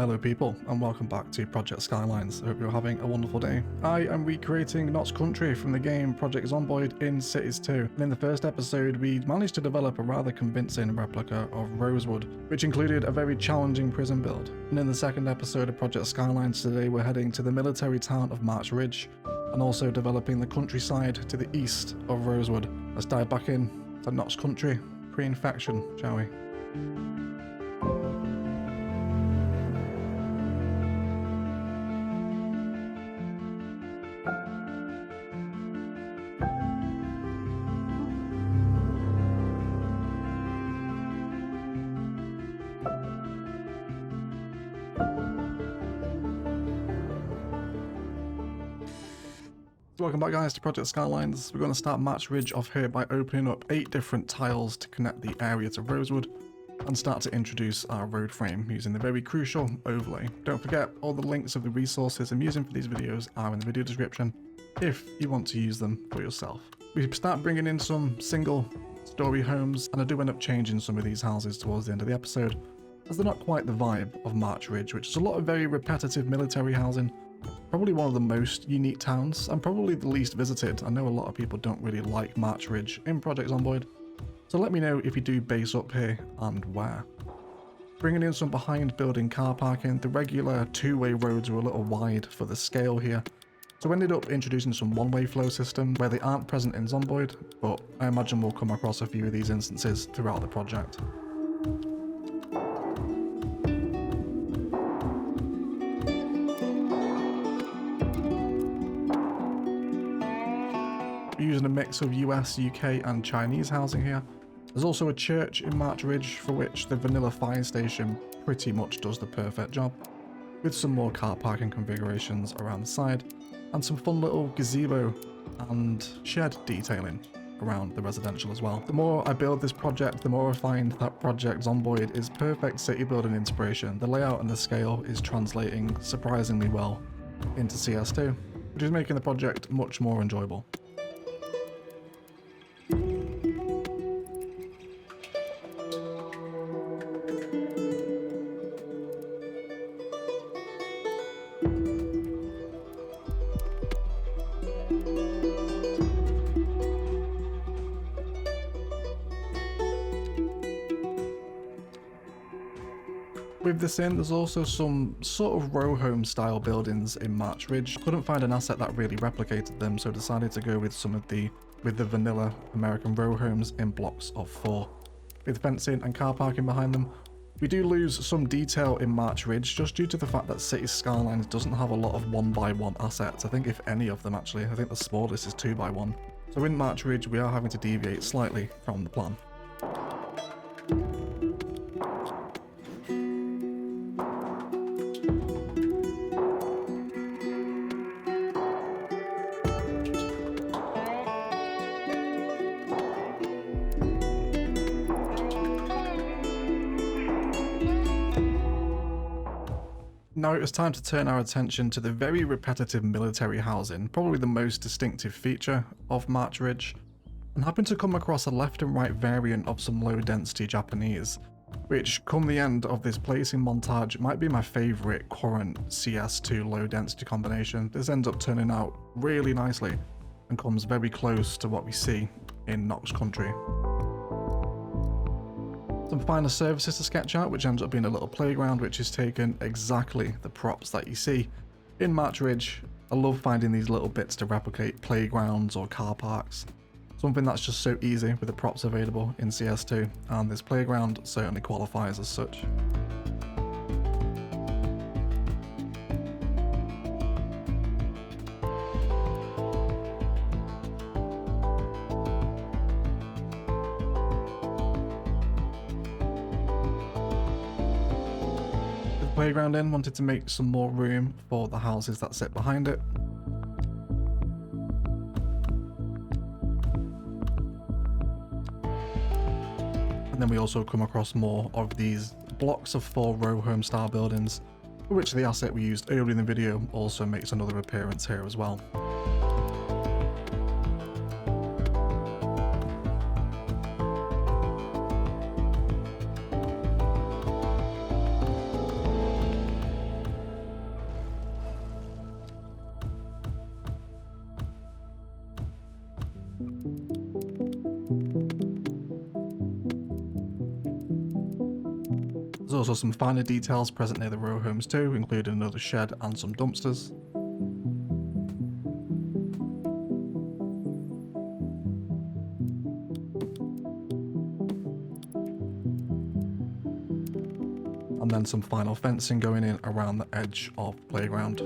Hello people, and welcome back to Project Skylines. I hope you're having a wonderful day. I am recreating Knox Country from the game Project Zomboid in Cities 2. And in the first episode, we managed to develop a rather convincing replica of Rosewood, which included a very challenging prison build. And in the second episode of Project Skylines today, we're heading to the military town of March Ridge, and also developing the countryside to the east of Rosewood. Let's dive back in to Knox Country, pre-infection, shall we? Welcome back guys to Project Skylines. We're going to start March Ridge off here by opening up 8 different tiles to connect the area to Rosewood and start to introduce our road frame using the very crucial overlay. Don't forget, all the links of the resources I'm using for these videos are in the video description if you want to use them for yourself. We start bringing in some single story homes, and I do end up changing some of these houses towards the end of the episode as they're not quite the vibe of March Ridge, which is a lot of very repetitive military housing. Probably one of the most unique towns, and probably the least visited. I know a lot of people don't really like March Ridge in Project Zomboid, so let me know if you do base up here and where. Bringing in some behind building car parking, the regular two-way roads are a little wide for the scale here, so we ended up introducing some one-way flow system where they aren't present in Zomboid, but I imagine we'll come across a few of these instances throughout the project. Using a mix of US, UK and Chinese housing here. There's also a church in March Ridge for which the vanilla fire station pretty much does the perfect job, with some more car parking configurations around the side and some fun little gazebo and shed detailing around the residential as well. The more I build this project, the more I find that Project Zomboid is perfect city building inspiration. The layout and the scale is translating surprisingly well into CS2, which is making the project much more enjoyable. With this in, there's also some sort of row home style buildings in March Ridge. Couldn't find an asset that really replicated them, so decided to go with the vanilla American row homes in blocks of 4. With fencing and car parking behind them. We do lose some detail in March Ridge just due to the fact that City Skylines doesn't have a lot of 1x1 assets. I think if any of them actually, I think the smallest is 2x1. So in March Ridge we are having to deviate slightly from the plan. Now it was time to turn our attention to the very repetitive military housing, probably the most distinctive feature of March Ridge, and happened to come across a left and right variant of some low density Japanese, which come the end of this placing montage might be my favourite current CS2 low density combination. This ends up turning out really nicely and comes very close to what we see in Knox Country. Some finer surfaces to sketch out, which ends up being a little playground which is taken exactly the props that you see in March Ridge. I love finding these little bits to replicate playgrounds or car parks. Something that's just so easy with the props available in CS2, and this playground certainly qualifies as such. Playground in, wanted to make some more room for the houses that sit behind it. And then we also come across more of these blocks of 4 row home style buildings, for which the asset we used earlier in the video also makes another appearance here as well. There's also some finer details present near the row homes too, including another shed and some dumpsters. And then some final fencing going in around the edge of the playground.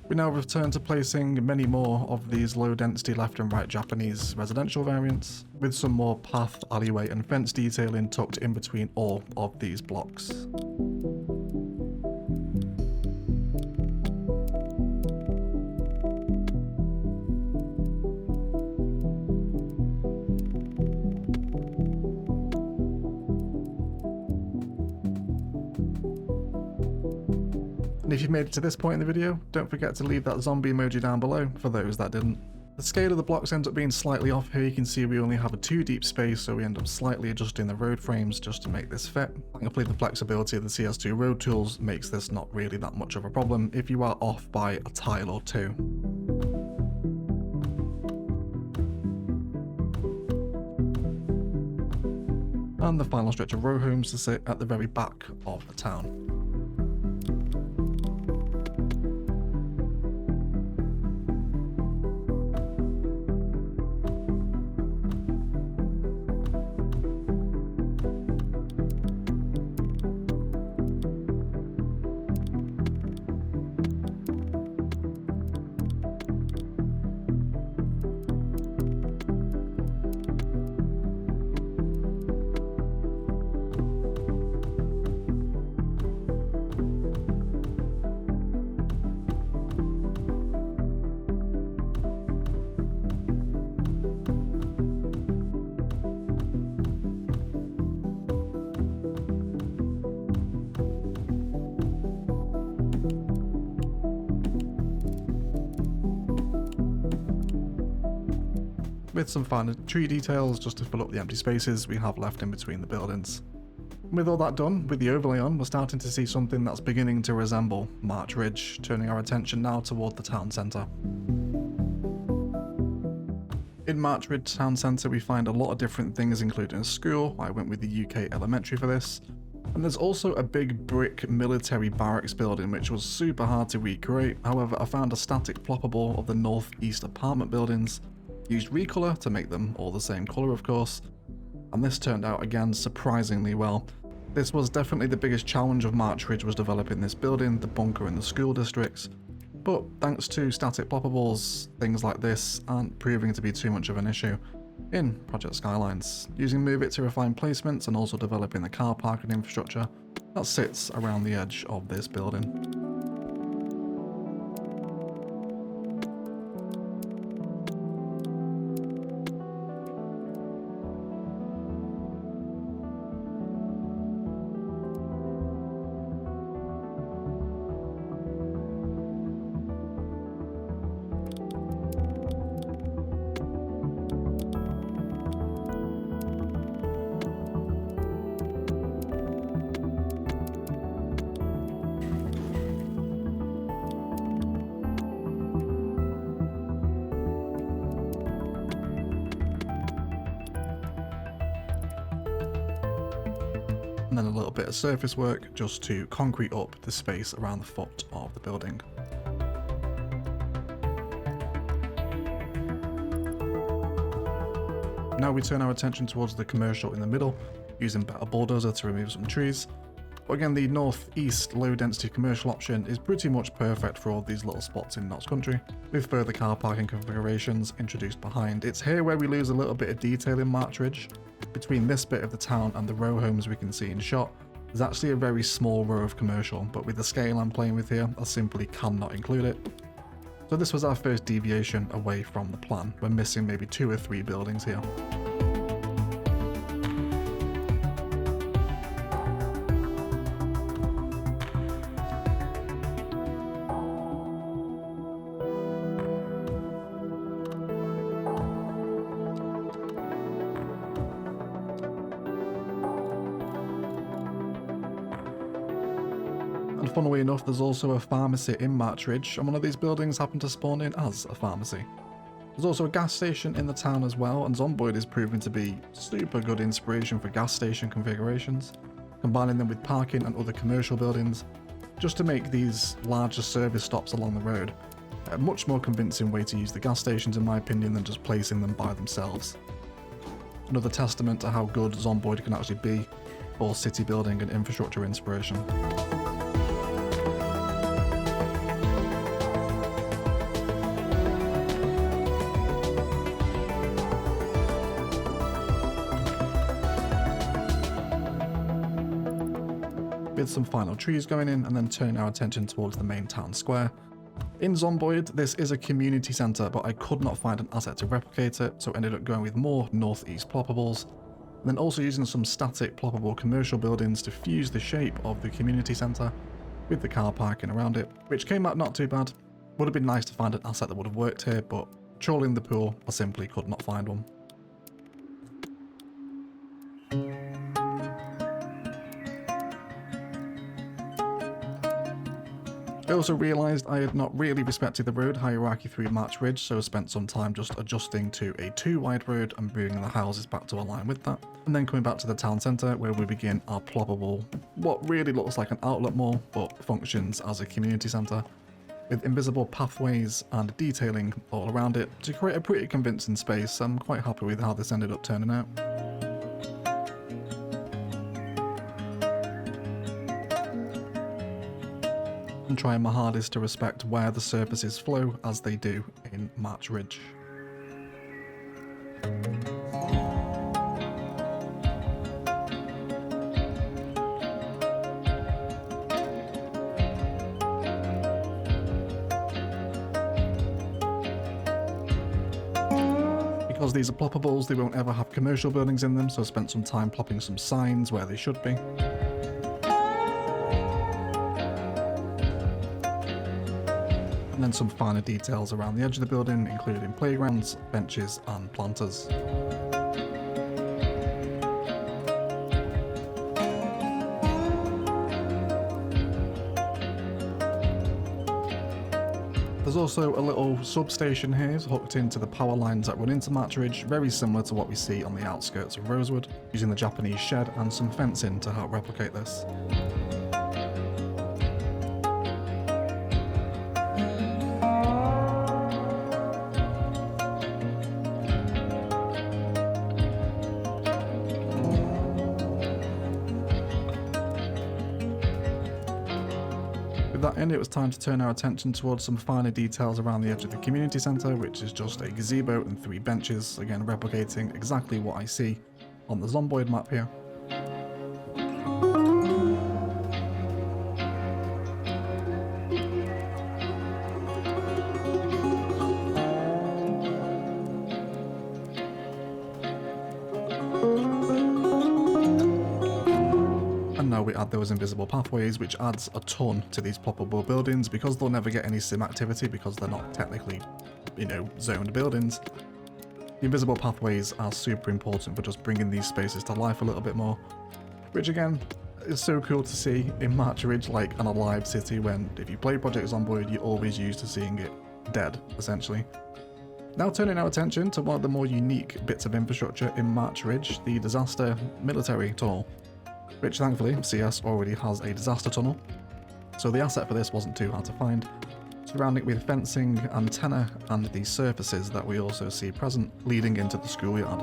We now return to placing many more of these low density left and right Japanese residential variants, with some more path, alleyway and fence detailing tucked in between all of these blocks. And if you've made it to this point in the video, don't forget to leave that zombie emoji down below for those that didn't. The scale of the blocks ends up being slightly off here. You can see we only have a 2 deep space, so we end up slightly adjusting the road frames just to make this fit. Thankfully, the flexibility of the CS2 road tools makes this not really that much of a problem if you are off by a tile or two. And the final stretch of row homes to sit at the very back of the town. With some finer tree details just to fill up the empty spaces we have left in between the buildings. With all that done, with the overlay on, we're starting to see something that's beginning to resemble March Ridge, turning our attention now toward the town centre. In March Ridge Town Centre we find a lot of different things, including a school. I went with the UK Elementary for this. And there's also a big brick military barracks building which was super hard to recreate. However, I found a static ploppable of the northeast apartment buildings, used recolor to make them all the same colour of course, and this turned out again surprisingly well. This was definitely the biggest challenge of March Ridge, was developing this building, the bunker and the school districts, but thanks to static poppables, things like this aren't proving to be too much of an issue in Project Skylines, using Move It to refine placements and also developing the car parking infrastructure that sits around the edge of this building. And then a little bit of surface work just to concrete up the space around the foot of the building. Now we turn our attention towards the commercial in the middle, using better bulldozer to remove some trees. But again, the northeast low density commercial option is pretty much perfect for all these little spots in Knox Country, with further car parking configurations introduced behind. It's here where we lose a little bit of detail in March Ridge. Between this bit of the town and the row homes we can see in shot, there's actually a very small row of commercial, but with the scale I'm playing with here, I simply cannot include it. So this was our first deviation away from the plan. We're missing maybe 2 or 3 buildings here. funnily enough, there's also a pharmacy in March Ridge, and one of these buildings happened to spawn in as a pharmacy. There's also a gas station in the town as well, and Zomboid is proving to be super good inspiration for gas station configurations, combining them with parking and other commercial buildings, just to make these larger service stops along the road a much more convincing way to use the gas stations in my opinion than just placing them by themselves. Another testament to how good Zomboid can actually be for city building and infrastructure inspiration. With some final trees going in, and then turn our attention towards the main town square. In Zomboid, this is a community centre, but I could not find an asset to replicate it, so ended up going with more northeast ploppables, and then also using some static ploppable commercial buildings to fuse the shape of the community centre with the car parking around it, which came out not too bad. Would have been nice to find an asset that would have worked here, but trawling the pool, I simply could not find one. I also realised I had not really respected the road hierarchy through March Ridge, so spent some time just adjusting to a 2-wide road and bringing the houses back to align with that. And then coming back to the town centre where we begin our ploppable, what really looks like an outlet mall, but functions as a community centre, with invisible pathways and detailing all around it to create a pretty convincing space. I'm quite happy with how this ended up turning out. And trying my hardest to respect where the surfaces flow as they do in March Ridge. Because these are ploppables, they won't ever have commercial buildings in them, so I spent some time plopping some signs where they should be. And then some finer details around the edge of the building, including playgrounds, benches and planters. There's also a little substation here hooked into the power lines that run into March Ridge, very similar to what we see on the outskirts of Rosewood, using the Japanese shed and some fencing to help replicate this. With that in, it was time to turn our attention towards some finer details around the edge of the community centre, which is just a gazebo and 3 benches, again replicating exactly what I see on the Zomboid map here. Now we add those invisible pathways, which adds a ton to these ploppable buildings because they'll never get any sim activity because they're not technically, zoned buildings. The invisible pathways are super important for just bringing these spaces to life a little bit more, which again is so cool to see in March Ridge, like an alive city, when if you play Project Zomboid you're always used to seeing it dead, essentially. Now turning our attention to one of the more unique bits of infrastructure in March Ridge, the disaster military tunnel, which thankfully CS already has a disaster tunnel, so the asset for this wasn't too hard to find, surrounding it with fencing, antenna, and the surfaces that we also see present leading into the schoolyard.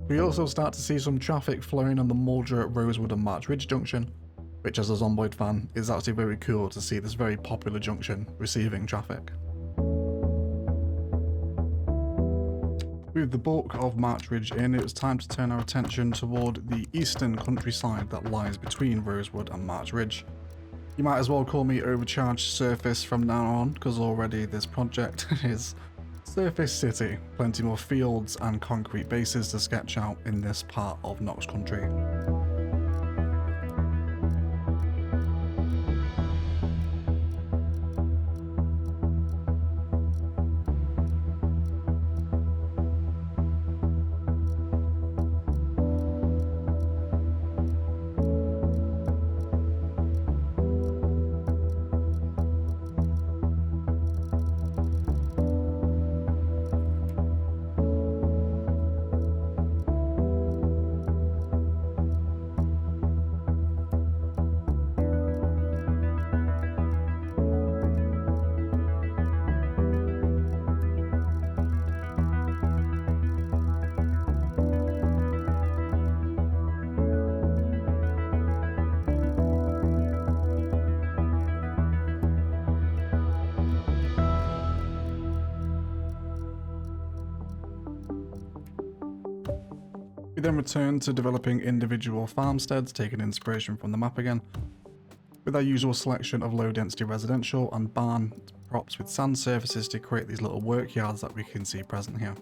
We also start to see some traffic flowing on the Muldra, Rosewood and March Ridge junction, which as a Zomboid fan is actually very cool to see this very popular junction receiving traffic. With the bulk of March Ridge in, it was time to turn our attention toward the eastern countryside that lies between Rosewood and March Ridge. You might as well call me Overcharged Surface from now on, because already this project is Surface City. Plenty more fields and concrete bases to sketch out in this part of Knox Country. We then return to developing individual farmsteads, taking inspiration from the map again, with our usual selection of low density residential and barn props with sand surfaces to create these little work yards that we can see present here.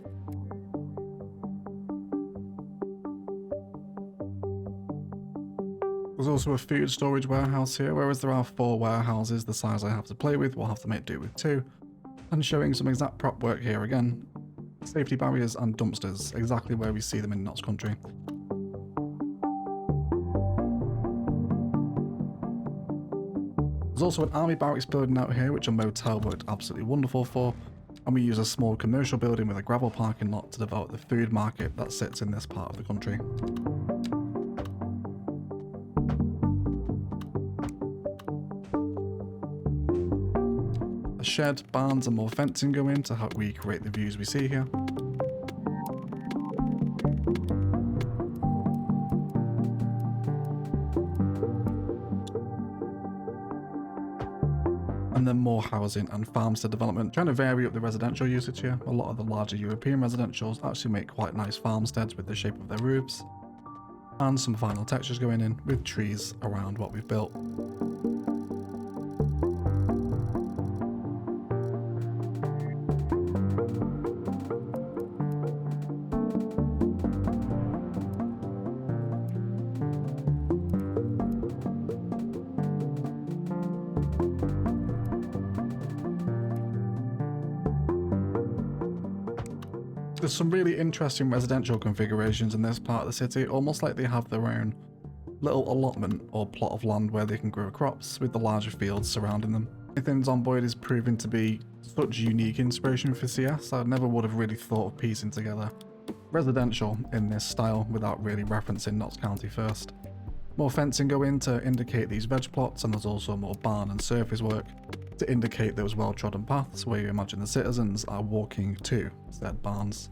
There's also a food storage warehouse here, whereas there are 4 warehouses the size I have to play with, we'll have to make do with 2, and showing some exact prop work here again. Safety barriers and dumpsters, exactly where we see them in Knox Country. There's also an army barracks building out here, which a motel worked absolutely wonderful for, and we use a small commercial building with a gravel parking lot to develop the food market that sits in this part of the country. A shed, barns and more fencing go in to help recreate the views we see here. And then more housing and farmstead development, trying to vary up the residential usage here. A lot of the larger European residentials actually make quite nice farmsteads with the shape of their roofs. And some final textures going in with trees around what we've built. There's some really interesting residential configurations in this part of the city, almost like they have their own little allotment or plot of land where they can grow crops with the larger fields surrounding them. I think Zomboid is proving to be such unique inspiration for CS. I never would have really thought of piecing together residential in this style without really referencing Knox County first. More fencing go in to indicate these veg plots, and there's also more barn and surface work to indicate those well-trodden paths where you imagine the citizens are walking to said barns.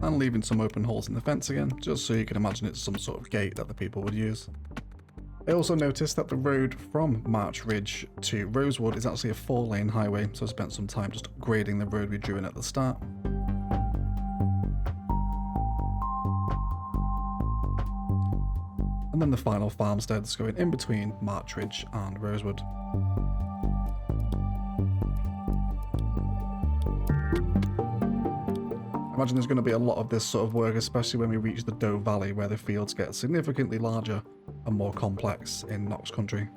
And leaving some open holes in the fence again, just so you can imagine it's some sort of gate that the people would use. I also noticed that the road from March Ridge to Rosewood is actually a 4-lane highway, so I spent some time just grading the road we drew in at the start. And then the final farmsteads going in between March Ridge and Rosewood. I imagine there's going to be a lot of this sort of work, especially when we reach the Doe Valley, where the fields get significantly larger and more complex in Knox Country.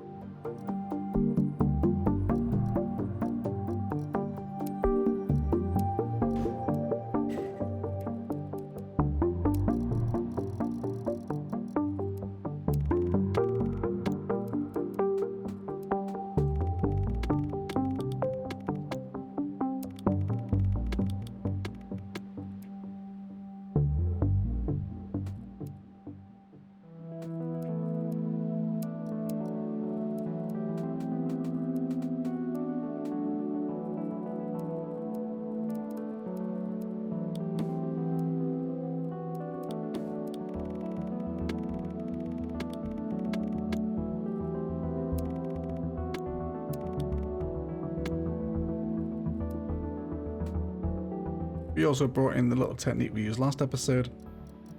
We also brought in the little technique we used last episode,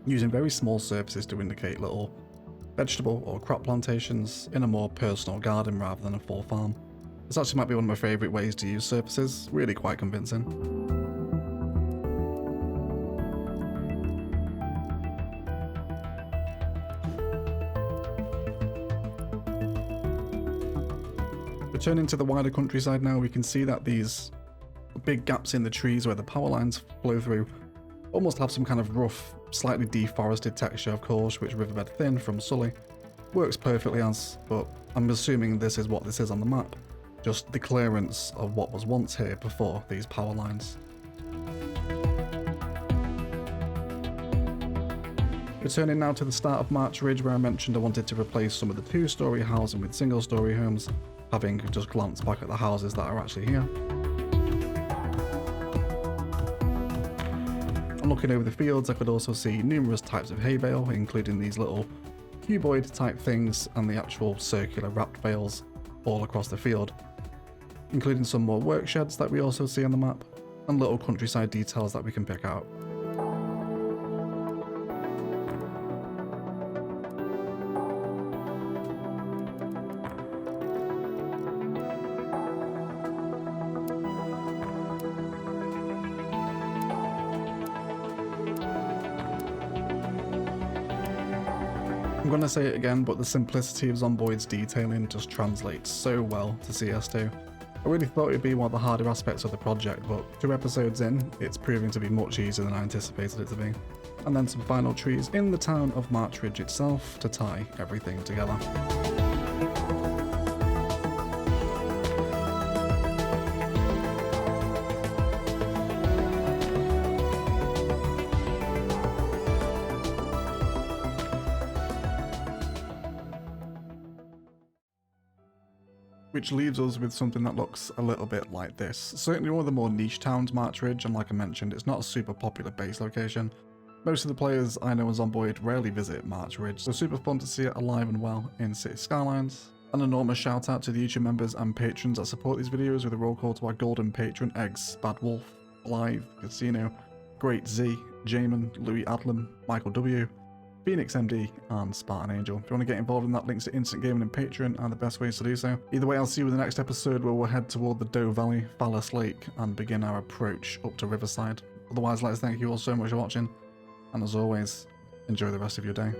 using very small surfaces to indicate little vegetable or crop plantations in a more personal garden rather than a full farm. This actually might be one of my favourite ways to use surfaces, really quite convincing. Returning to the wider countryside now, we can see that these big gaps in the trees where the power lines flow through almost have some kind of rough, slightly deforested texture, of course, which Riverbed Thin from Sully works perfectly as, but I'm assuming this is what this is on the map, just the clearance of what was once here before these power lines. Returning now to the start of March Ridge, where I mentioned I wanted to replace some of the two-storey housing with single-storey homes, having just glanced back at the houses that are actually here. And looking over the fields, I could also see numerous types of hay bale, including these little cuboid type things and the actual circular wrapped bales all across the field, including some more work sheds that we also see on the map, and little countryside details that we can pick out. I'm gonna say it again, but the simplicity of Zomboid's detailing just translates so well to CS2. I really thought it'd be one of the harder aspects of the project, but 2 episodes in, it's proving to be much easier than I anticipated it to be. And then some final trees in the town of March Ridge itself to tie everything together. Which leaves us with something that looks a little bit like this. Certainly one of the more niche towns, March Ridge, and like I mentioned, it's not a super popular base location. Most of the players I know on Zomboid rarely visit March Ridge, so super fun to see it alive and well in City Skylines. An enormous shout out to the YouTube members and patrons that support these videos, with a roll call to our golden patron Eggs, Bad Wolf, Blythe, Casino, Great Z, Jamin, Louis Adlam, Michael W, Phoenix MD, and Spartan Angel. If you want to get involved in that, links to Instant Gaming and Patreon are the best ways to do so. Either way, I'll see you in the next episode where we'll head toward the Doe Valley, Phallus Lake, and begin our approach up to Riverside. Otherwise, let's thank you all so much for watching, and as always, enjoy the rest of your day.